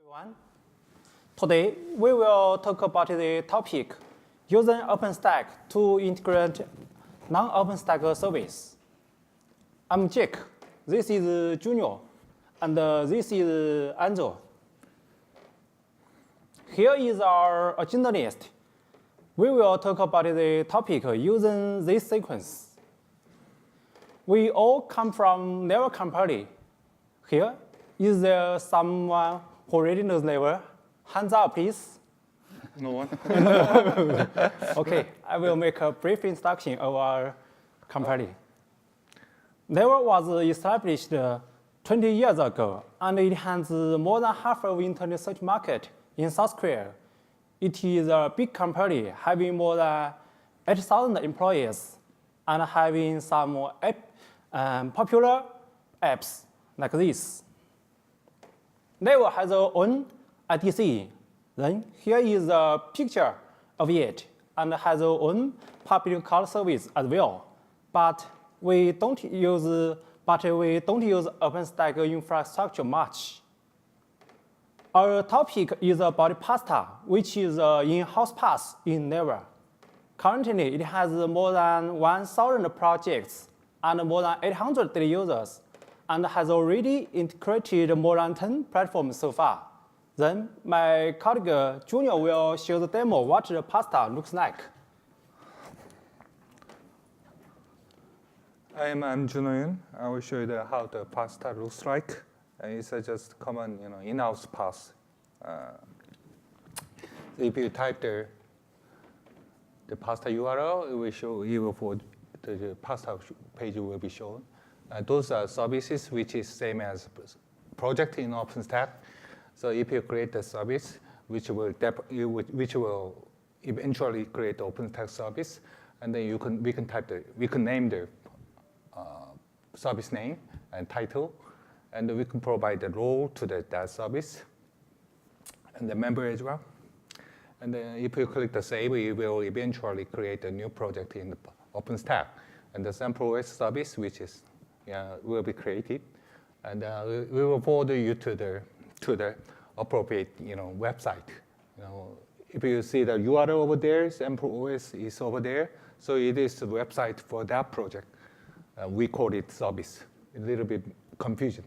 everyone. Today, we will talk about the topic using OpenStack to integrate non-OpenStack service. I'm Jack, this is Junior, and this is Andrew. Here is our agenda list. We will talk about the topic using this sequence. We all come from Naver company. Here, is there someone who already knows Naver? Hands up, please. No one. Okay, I will make a brief introduction of our company. Naver was established 20 years ago, and it has more than half of the internet search market in South Korea. It is a big company having more than 8,000 employees and having some popular apps like this. Naver has our own IDC. Then here is a picture of it and has our own public cloud service as well. But we don't use OpenStack infrastructure much. Our topic is about Pasta, which is an in-house PaaS in Naver. Currently, it has more than 1,000 projects and more than 800 daily users, and has already integrated more than 10 platforms so far. Then my colleague Junior will show the demo what the Pasta looks like. I'm Junho. I will show you how the Pasta looks like. It's just common, in-house PaaS. If you type the Pasta URL, it will show even for the Pasta page will be shown. Those are services which is same as project in OpenStack. So if you create a service, which will eventually create OpenStack service, and then we can name the service name and title, and we can provide the role to that service, and the member as well. And then if you click the save, it will eventually create a new project in the OpenStack, and the sample OS service, which is will be created, and we will forward you to the appropriate website. If you see the URL over there, sample OS is over there, so it is the website for that project. We call it service. A little bit confusion,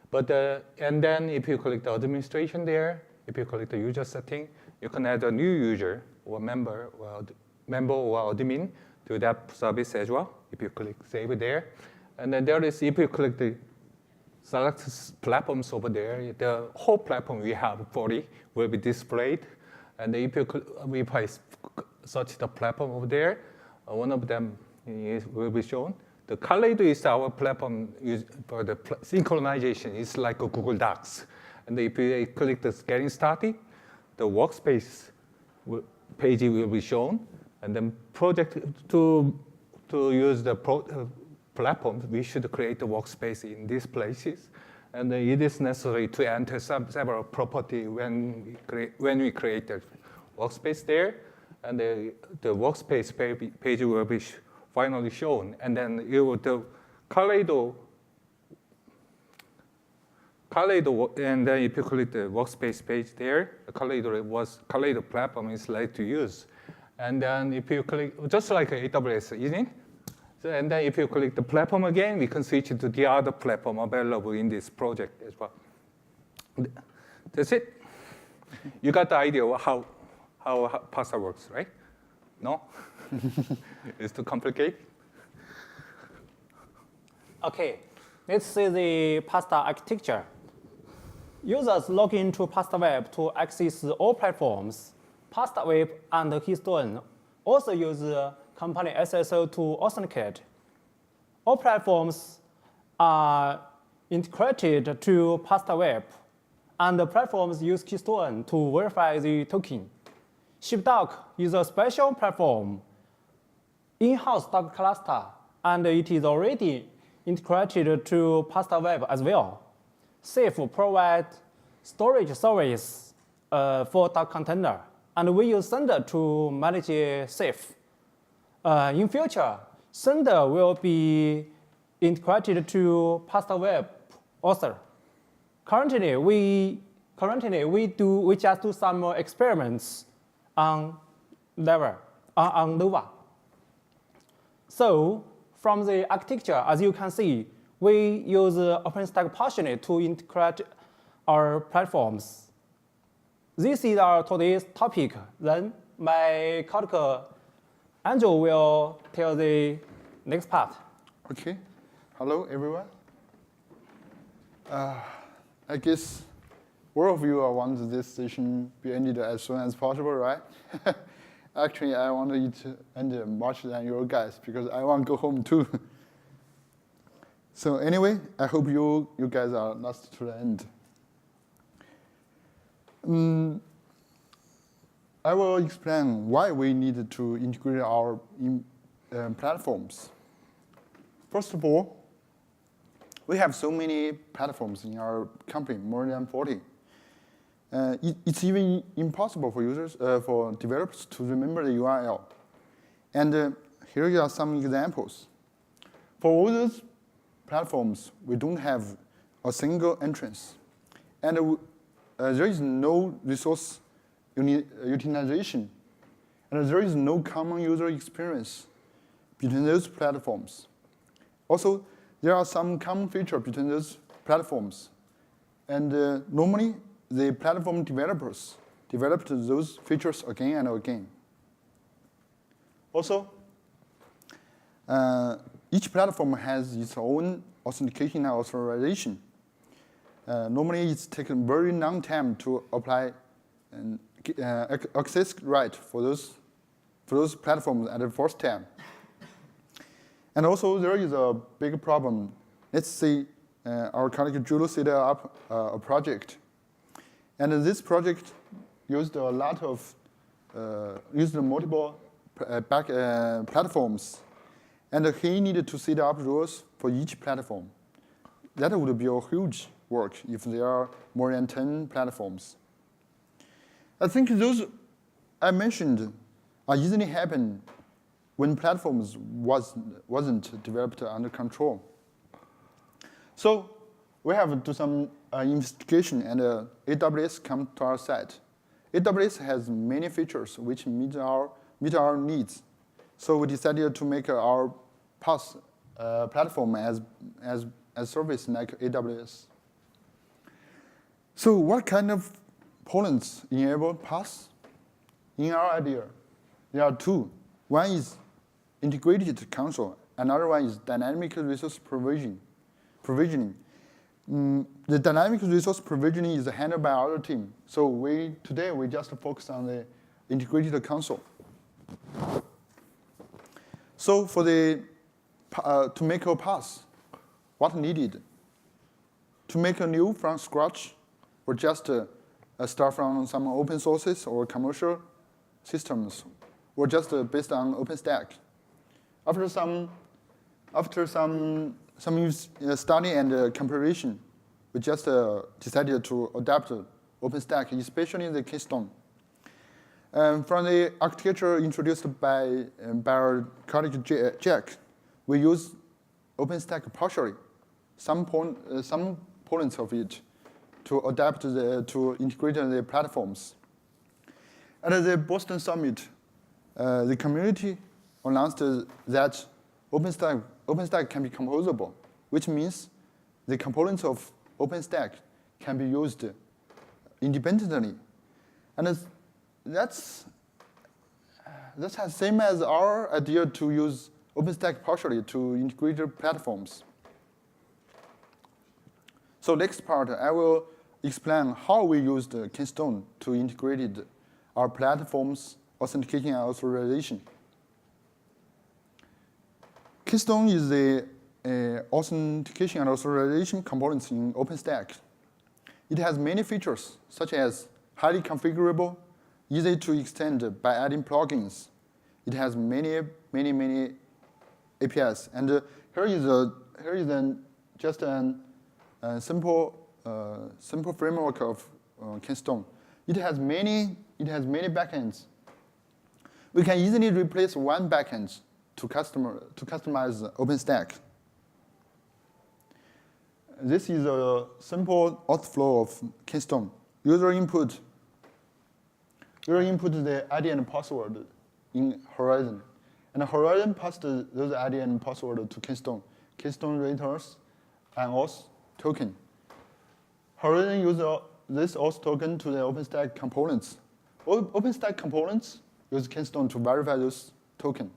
but and then if you click the administration there, if you click the user setting, you can add a new user or member or admin to that service as well. If you click save there. And then if you click the select platforms over there, the whole platform we have 40 will be displayed. And if we search the platform over there, one of them will be shown. The Kaleido is our platform for the synchronization. It's like a Google Docs. And if you click the getting started, the workspace page will be shown. And then project to use the platform, we should create a workspace in these places. And it is necessary to enter several property when we create the workspace there. And the workspace page will be finally shown. And then the Kaleido, and then if you click the workspace page there, the Kaleido platform is like to use. And then if you click, just like AWS, isn't it? And then if you click the platform again, we can switch to the other platform available in this project as well. That's it. You got the idea of how Pasta works, right? No? It's too complicated? Okay, let's see the Pasta architecture. Users log into Pasta Web to access all platforms. Pasta Web and Keystone also use company SSO to authenticate. All platforms are integrated to Pasta Web, and the platforms use Keystone to verify the token. ShipDoc is a special platform, in-house Docker cluster, and it is already integrated to Pasta Web as well. Safe provides storage service for Docker container, and we use Sender to manage Safe. In future, Sender will be integrated to Pasta Web author. Currently, we currently we just do some experiments on Naver, on Nova. So from the architecture, as you can see, we use OpenStack partially to integrate our platforms. This is our today's topic. Then my colleague Andrew will tell the next part. Okay. Hello, everyone. I guess all of you want this session be ended as soon as possible, right? Actually, I want it to end much than your guys because I want to go home too. So anyway, I hope you guys are last to the end. I will explain why we need to integrate our platforms. First of all, we have so many platforms in our company, more than 40. It's even impossible for users, for developers to remember the URL. And here are some examples. For all those platforms, we don't have a single entrance. And there is no resource utilization. And there is no common user experience between those platforms. Also, there are some common features between those platforms. And normally, the platform developers developed those features again and again. Also, each platform has its own authentication and authorization. Normally, it's taken very long time to apply access right for those platforms at the first time. And also, there is a big problem. Let's say our colleague Julio set up a project. And this project used a lot of, used multiple platforms. And he needed to set up rules for each platform. That would be a huge work if there are more than 10 platforms. I think those I mentioned are easily happen when platforms wasn't developed under control. So we have to do some investigation, and AWS come to our site. AWS has many features which meet our needs. So we decided to make our PaaS platform as service like AWS. So what kind of components enable PaaS? In our idea, there are two. One is integrated console. Another one is dynamic resource provisioning. The dynamic resource provisioning is handled by our team. So today we just focus on the integrated console. So for to make a PaaS, what needed? To make a new from scratch, or just start from some open sources or commercial systems, or just based on OpenStack. After some study and comparison, we just decided to adopt OpenStack, especially the Keystone. From the architecture introduced by our colleague Jack, we use OpenStack partially, some points of it, to adapt to integrate the platforms. At the Boston Summit, the community announced that OpenStack can be composable, which means the components of OpenStack can be used independently. And that's the same as our idea to use OpenStack partially to integrate platforms. So next part, I will explain how we used Keystone to integrate our platform's authentication and authorization. Keystone is the authentication and authorization components in OpenStack. It has many features, such as highly configurable, easy to extend by adding plugins. It has many APIs. And here is just a simple framework of Keystone. It has many backends. We can easily replace one backend to customize OpenStack. This is a simple outflow of Keystone. user input the ID and password in Horizon. And Horizon passed those ID and password to Keystone. Keystone returns an auth token. Horizon uses this auth token to the OpenStack components. OpenStack components use Keystone to verify those tokens.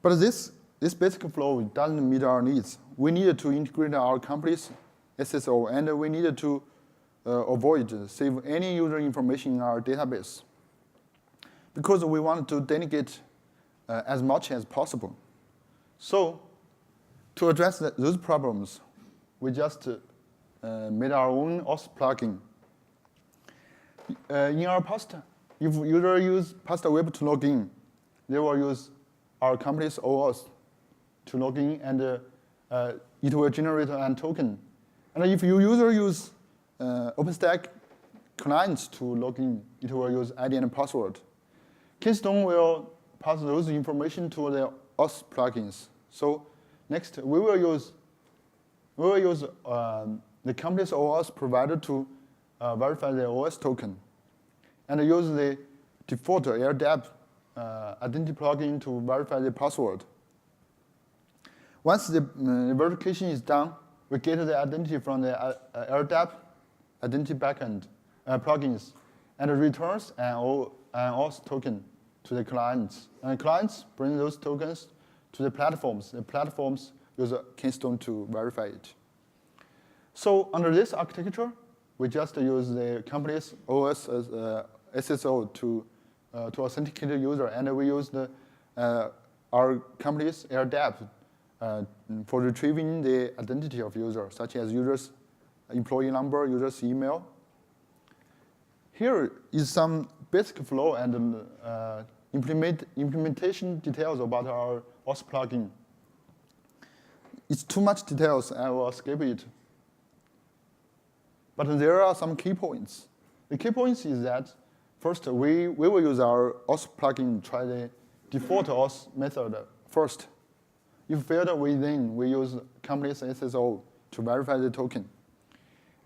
But this basic flow doesn't meet our needs. We needed to integrate our company's SSO, and we needed to save any user information in our database, because we wanted to delegate as much as possible. So to address those problems, we just made our own auth plugin. In our pasta, if user use pasta web to log in, they will use our company's auth to log in, and it will generate a token. And if your user use OpenStack clients to log in, it will use ID and password. Keystone will pass those information to the auth plugins. So next, we will use the company's OAuth provider to verify the OS token, and use the default AirDAP identity plugin to verify the password. Once the verification is done, we get the identity from the AirDAP identity backend plugins, and returns an auth token to the clients. And clients bring those tokens to the platforms. The platforms use Keystone to verify it. So under this architecture, we just use the company's OS as SSO to authenticate the user, and we use our company's AirDAP for retrieving the identity of users, such as user's employee number, user's email. Here is some basic flow and implementation details about our auth plugin. It's too much details, I will skip it. But there are some key points. The key points is that first, we will use our auth plugin, try the default auth method first. If failed, we use company's SSO to verify the token.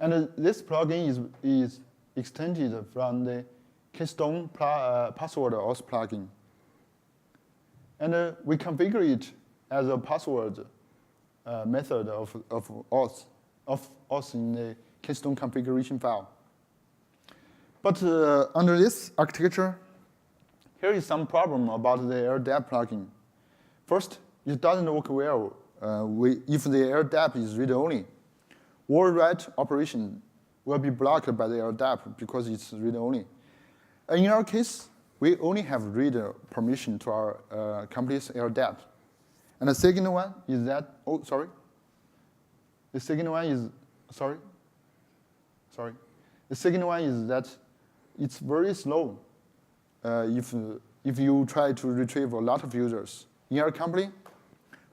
And this plugin is extended from the Keystone password auth plugin. And we configure it as a password method of auth in the Keystone configuration file. But under this architecture, here is some problem about the AirDAP plugin. First, it doesn't work well if the AirDAP is read-only. All write operation will be blocked by the AirDAP because it's read-only. In our case, we only have read permission to our company's AirDAP. And the second one is that, The second one is that it's very slow if you try to retrieve a lot of users. In our company,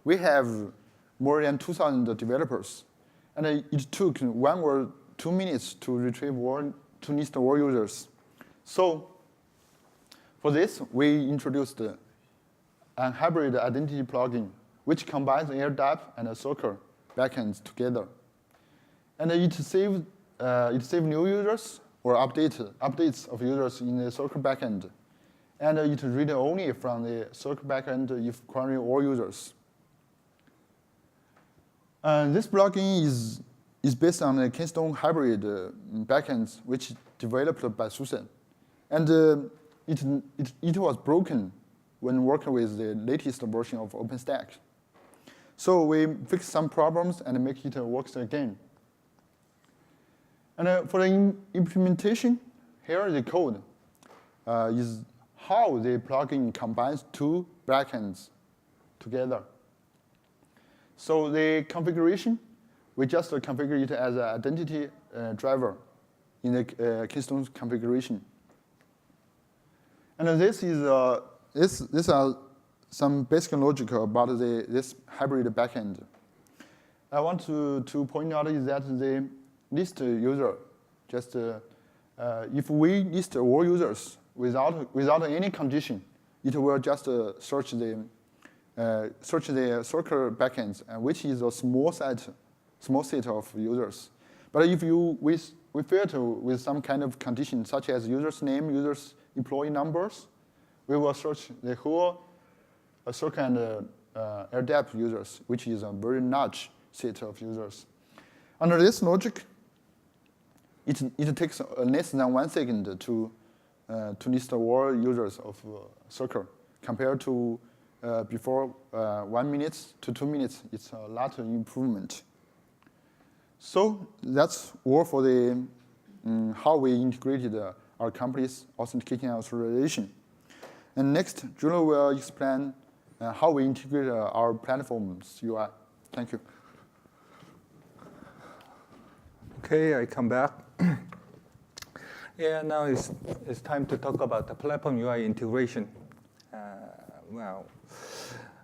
we have more than 2,000 developers, and it took 1 or 2 minutes to retrieve to list all users. So for this, we introduced a hybrid identity plugin, which combines AirDAP and a Circle backends together. And it saves new users or updates of users in the Circle backend. And it read only from the Circle backend if query all users. This plugin is based on the Keystone hybrid backends, which developed by Susan. And it was broken when working with the latest version of OpenStack. So we fixed some problems and make it work again. And for the implementation, here the code is how the plugin combines 2 backends together. So the configuration, we just configure it as an identity driver in the Keystone configuration. And this are some basic logic about this hybrid backend. I want to point out is that the list user, just if we list all users without any condition, it will just search the Circle backends, which is a small set of users. But if we filter with some kind of condition, such as user's name, user's employee numbers, we will search the whole circle and air depth users, which is a very large set of users. Under this logic, it takes less than 1 second to list all users of circle, compared to before 1 minute to 2 minutes. It's a lot of improvement. So that's all for the how we integrated our company's authentication and authorization. And next, Juno will explain how we integrate our platform's UI. Thank you. Okay, I come back. Yeah, now it's time to talk about the platform UI integration. Well,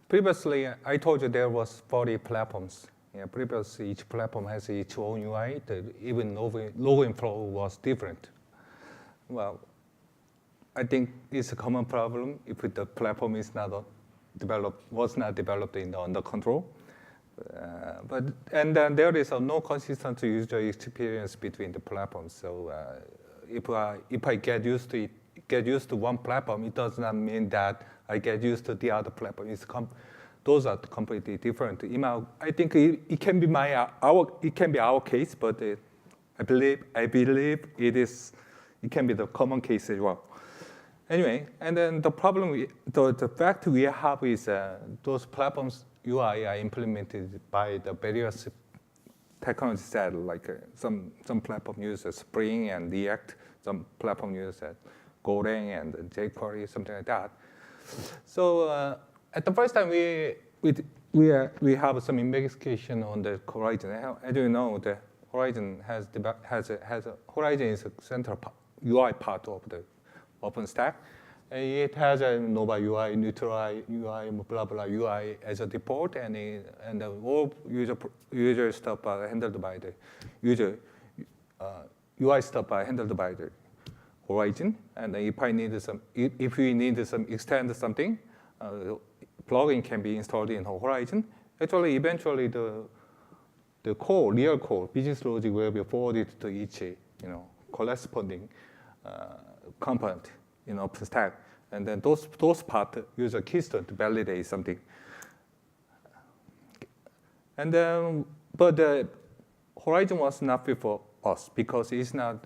previously I told you there was 40 platforms. Yeah, previously each platform has its own UI. Even login flow was different. Well, I think it's a common problem if the platform is was not developed under control. And then there is no consistent user experience between the platforms. So if I get used to one platform, it does not mean that I get used to the other platform. Those are completely different. I think it can be our case, but I believe it can be the common case as well. Anyway, and then the fact we have is those platforms UI are implemented by the various technology set, like some platform uses Spring and React, some platform uses Golang and jQuery, something like that. So at the first time we have some investigation on the Horizon. As you know, the Horizon Horizon is a central UI part of the OpenStack. It has a Nova UI, Neutral UI, blah blah UI as a default, and all user stuff are handled by the UI stuff are handled by the Horizon. And if we need some extend something, plugin can be installed in Horizon. Actually, eventually the real core, business logic will be forwarded to each corresponding component in OpenStack, and then those parts use a keystone to validate something. And then, but the Horizon was not fit for us because it's not,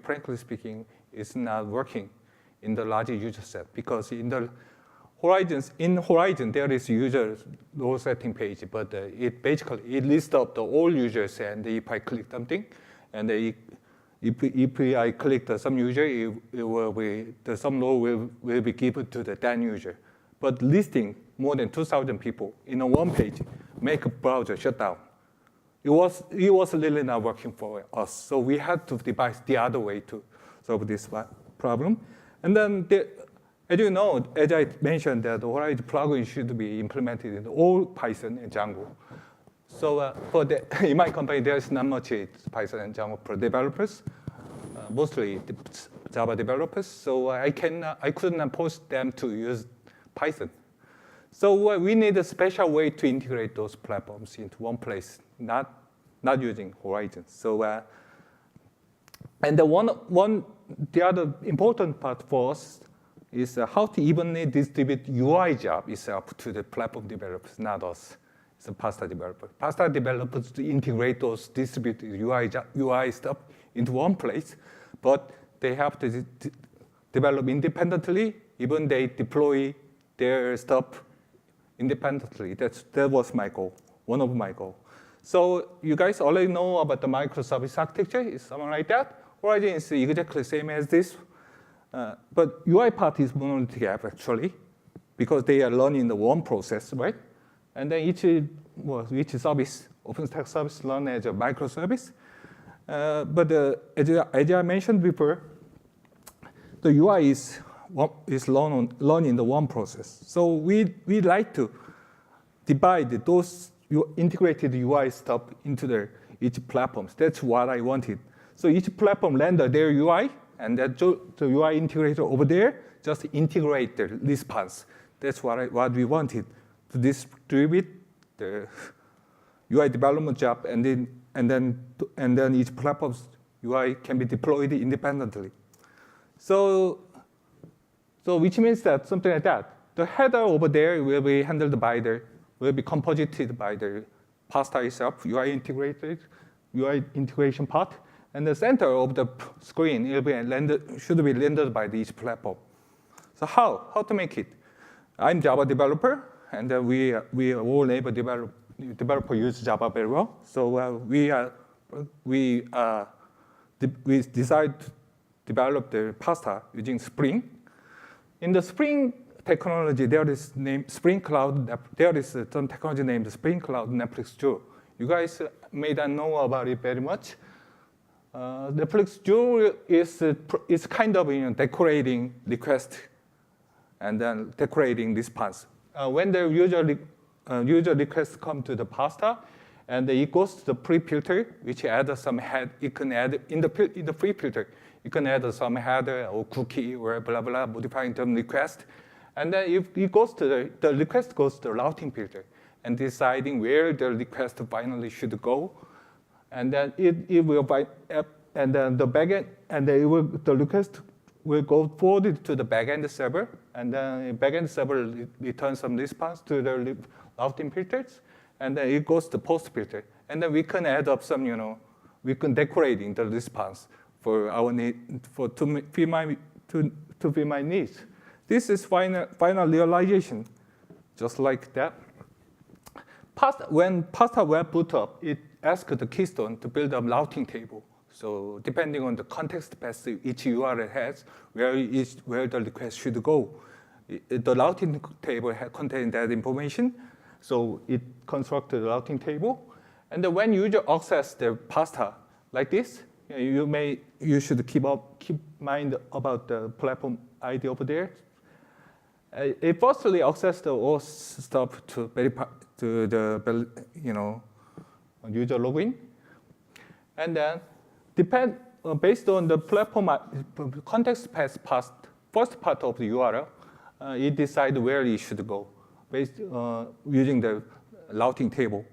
frankly speaking, it's not working in the larger user set, because in Horizon there is user role setting page, but it lists up the all users, and if I click something, and if I click some user, some role will be given to the then user. But listing more than 2,000 people in a one page make a browser shut down. It was really not working for us, so we had to devise the other way to solve this problem. And then, as you know, as I mentioned, that the Horizon plugin should be implemented in all Python and Django. So in my company, there's not much Python and Django for developers, mostly Java developers. So I could not force them to use Python. So we need a special way to integrate those platforms into one place, not using Horizon. So and the other important part for us is how to evenly distribute UI job is up to the platform developers, not us. It's a Pasta developer. Pasta developers to integrate those distributed UI stuff into one place, but they have to develop independently. Even they deploy their stuff independently. That was my goal, one of my goals. So you guys already know about the microservice architecture. It's something like that. Horizon is exactly the same as this. But UI part is monolithic app, actually, because they are running the one process, right? And then each service, OpenStack service, run as a microservice. But as I mentioned before, the UI is run in the one process. So we like to divide those integrated UI stuff into each platforms. That's what I wanted. So each platform render their UI, and the UI integrator over there just integrate the response. That's what we wanted, to distribute the UI development job and then and then each platform's UI can be deployed independently. So which means that something like that. The header over there will be handled by will be composited by the pasta itself, UI integration part, and the center of the screen should be rendered by each platform. So how to make it? I'm Java developer, and we all Naver developer use Java very well. So we decide to develop the pasta using Spring. In the Spring technology, there is named Spring Cloud. There is some technology named Spring Cloud Netflix Joule. You guys may not know about it very much. Netflix Joule is kind of decorating request and then decorating response. When the user requests come to the pasta, and it goes to the pre-filter, which adds some head. You can add in the pre-filter. You can add some header or cookie or blah blah modifying the request, and then if it goes to the request goes to the routing filter and deciding where the request finally should go, and then it will and then the backend and the request will go forwarded to the backend server, and then backend server returns some response to the routing filters, and then it goes to post filter, and then we can add up some we can decorating the response for our need to fit my needs. This is final realization, just like that. When pasta web boot up, it asks the Keystone to build a routing table. So depending on the context path each URL has, where the request should go, the routing table contains that information. So it constructed a routing table, and then when user access the pasta like this, you should keep mind about the platform ID over there. It firstly access the auth stuff to verify to the user login, and then based on the platform context path first part of the URL, it decides where it should go based using the routing table,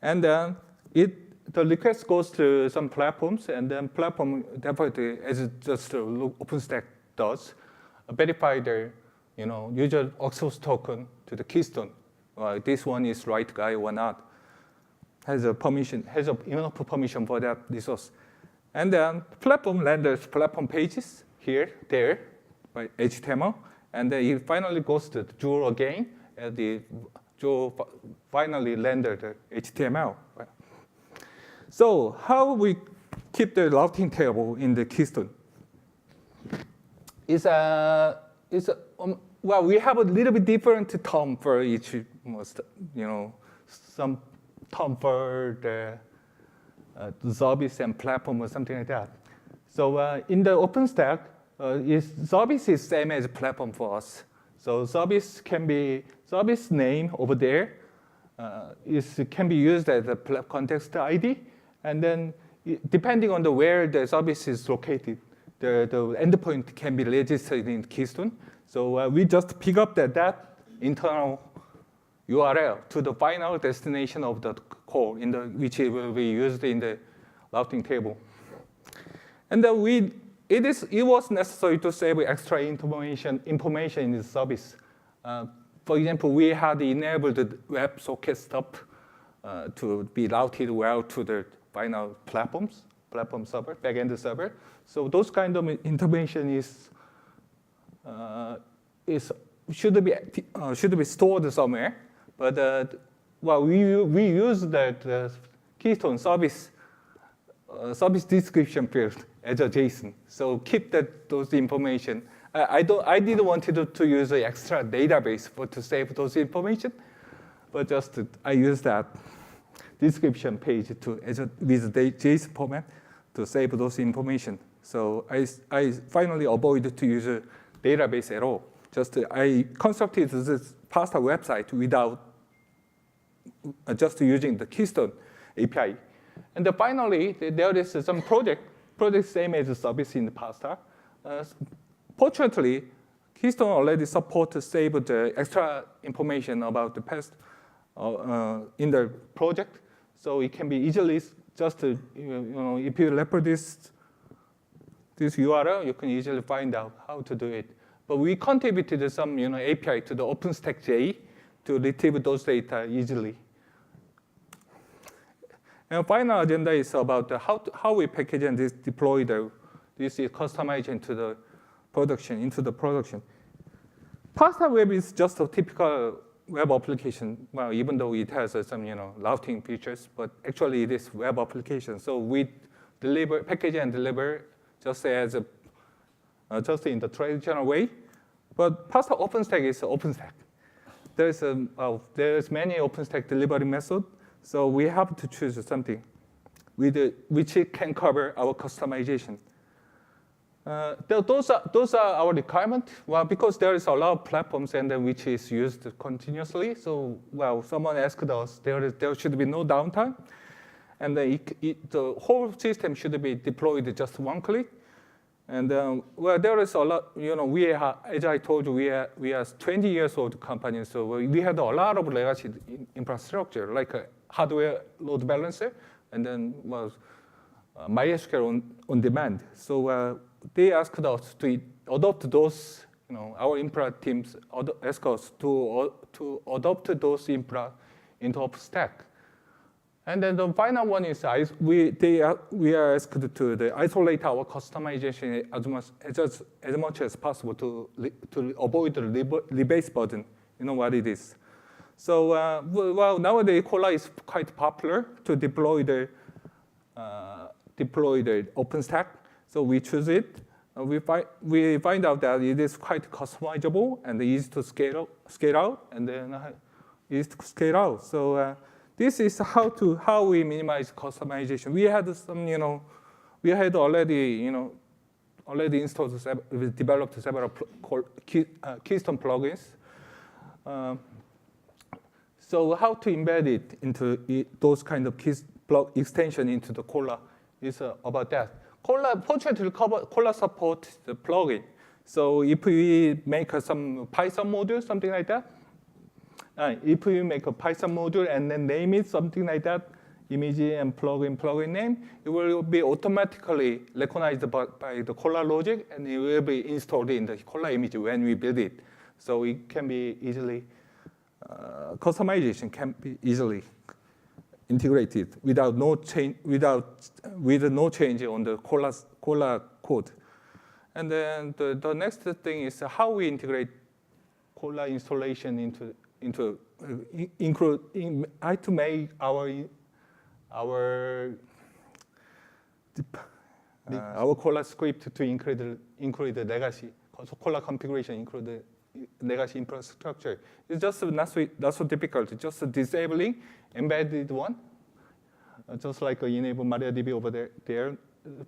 and then the request goes to some platforms, and then platform definitely, as just OpenStack does, verify the user access token to the Keystone. This one is right guy or not. Has enough permission for that resource, and then platform renders platform pages here, there, by HTML, and then it finally goes to the Joule again, and the Joule finally rendered the HTML. So how we keep the routing table in the Keystone? Well, we have a little bit different term for each, some term for the service and platform or something like that. So in the OpenStack, service is same as platform for us. So service name over there can be used as a context ID, and then depending on where the service is located, the endpoint can be registered in Keystone. So we just pick up that internal URL to the final destination of the call, which will be used in the routing table. And then it was necessary to save extra information in the service. For example, we had enabled the WebSocket stuff to be routed well to the final platform server, backend server. So those kind of information should be stored somewhere. But we use that Keystone service description field as a JSON. So keep those information. I didn't want to use an extra database to save those information, but I use that description page with the JSON format to save those information. So I finally avoided to use a database at all. I constructed this pasta website without just using the Keystone API. And then finally, there is some project same as the service in the pasta. Fortunately, Keystone already supports to save the extra information about the past in the project. So it can be easily just, if you refer this URL, you can easily find out how to do it. But we contributed some API to the OpenStack J to retrieve those data easily. And final agenda is about how we package and deploy this customization into the production. Pasta Web is just a typical web application. Well, even though it has some routing features, but actually it is web application. So we package and deliver just in the traditional way. But Pasta OpenStack is OpenStack. There's many OpenStack delivery methods. So we have to choose something which can cover our customization. Those are our requirements. Well, because there is a lot of platforms and then which is used continuously. So someone asked us there should be no downtime, and the whole system should be deployed just one click. And there is a lot. As I told you, we are 20 years old company, so we had a lot of legacy infrastructure like a hardware load balancer, and then MySQL on demand. So they asked us to adopt those. Our infra teams asked us to adopt those infra into OpenStack. And then the final one is we are asked to isolate our customization as much as possible to avoid the rebase burden. You know what it is. So nowadays Cola is quite popular to deploy the OpenStack. So we choose it. We find out that it is quite customizable and easy to scale out, and then easy to scale out. So this is how we minimize customization. We had already installed, developed several Keystone plugins. So how to embed it into those kind of extension into the Cola is about that. Fortunately, Cola supports the plugin. So if we make some Python module, something like that, if we make a Python module and then name it something like that, image and plugin name, it will be automatically recognized by the Cola logic, and it will be installed in the Cola image when we build it. So it can be easily, customization can be easily integrated with no change on the Cola code. And then the next thing is how we integrate Cola installation into how to make our Cola script to include the legacy. So Cola configuration include the legacy infrastructure. It's just not so difficult. Just disabling embedded one, just like enable MariaDB over there.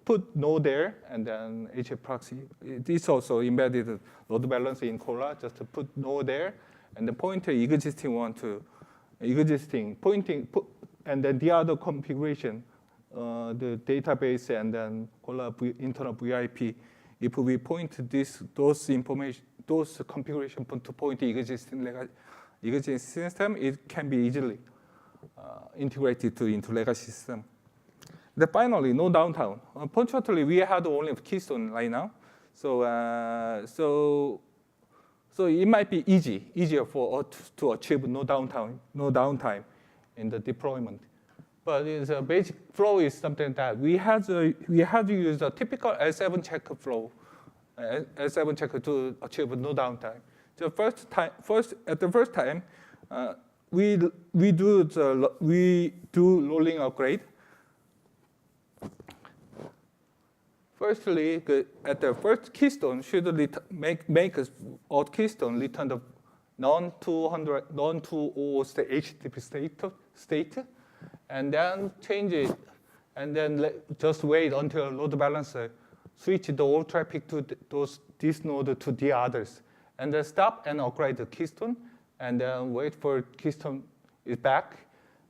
Put node there, and then HA proxy. It's also embedded load balancer in Cola. Just to put node there, and the pointer existing one to existing pointing, and then the other configuration, the database, and then Cola internal VIP. If we point those configuration to point the existing system, it can be easily integrated into legacy system. Then finally, no downtime. Unfortunately, we had only Keystone right now, so it might be easier for us to achieve no downtime in the deployment. But the basic flow is something that we had to use a typical L7 check flow, L7 check to achieve no downtime. The first time, we do rolling upgrade. Firstly, at the first keystone should make a keystone return the non-200 HTTP state, and then change it, and then just wait until load balancer switch the old traffic to this node to the others, and then stop and upgrade the keystone, and then wait for keystone is back,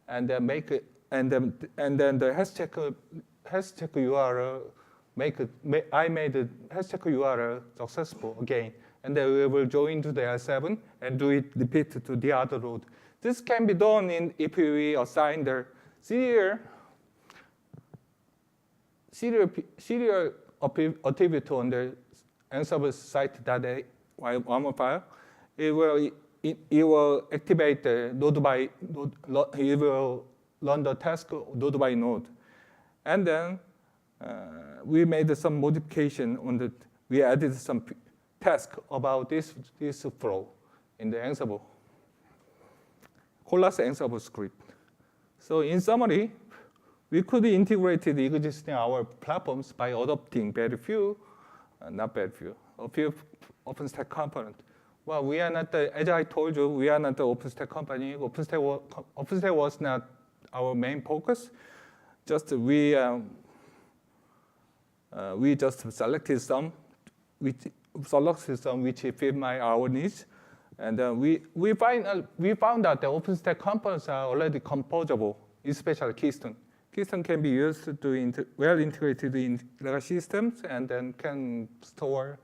and then make it, and then the hash check URL. I made the hash check URL successful again, and then we will join to the L7 and do it repeat to the other node. This can be done if we assign the serial attribute on the Ansible site.yml file, it will activate the node by node. It will run the task node by node, and then we made some modification on the. We added some task about this flow in the Ansible. Colas Ansible script. So in summary, we could integrate the existing our platforms by adopting a few OpenStack components. Well, we are not as I told you, we are not the OpenStack company. OpenStack was not our main focus. Just we just selected some which fit our needs. And we found that the OpenStack components are already composable, especially Keystone. Keystone can be used to well integrated in legacy systems and then can store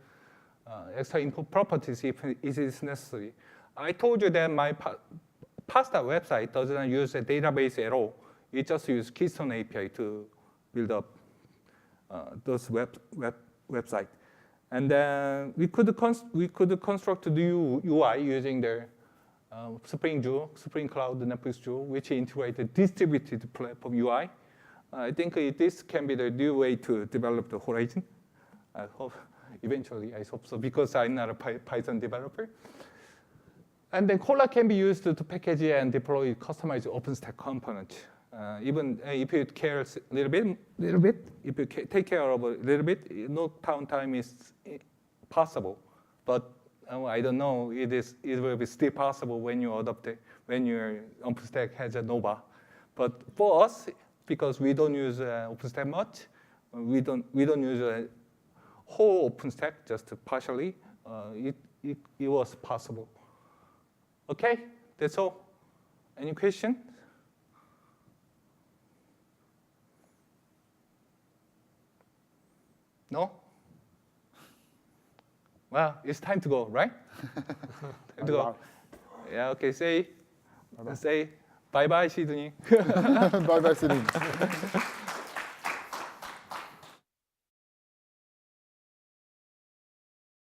extra input properties if it is necessary. I told you that my pasta website doesn't use a database at all. It just uses Keystone API to build up those websites. And then we could construct the new UI using the Spring Cloud Netflix Jewel, which integrated distributed platform UI. I think this can be the new way to develop the Horizon. I hope eventually, I hope so, because I'm not a Python developer. And then Cola can be used to package and deploy customized OpenStack components. Even if you care a little bit, if you take care of a little bit, node downtime is possible. But I don't know, it will be still possible when you adopt it, when your OpenStack has a Nova. But for us, because we don't use OpenStack much, we don't use a whole OpenStack, just partially, it was possible. Okay, that's all. Any question? No? Well, it's time to go, right? Time to go. Yeah, okay, say bye-bye, Sidney. Bye-bye, Sidney.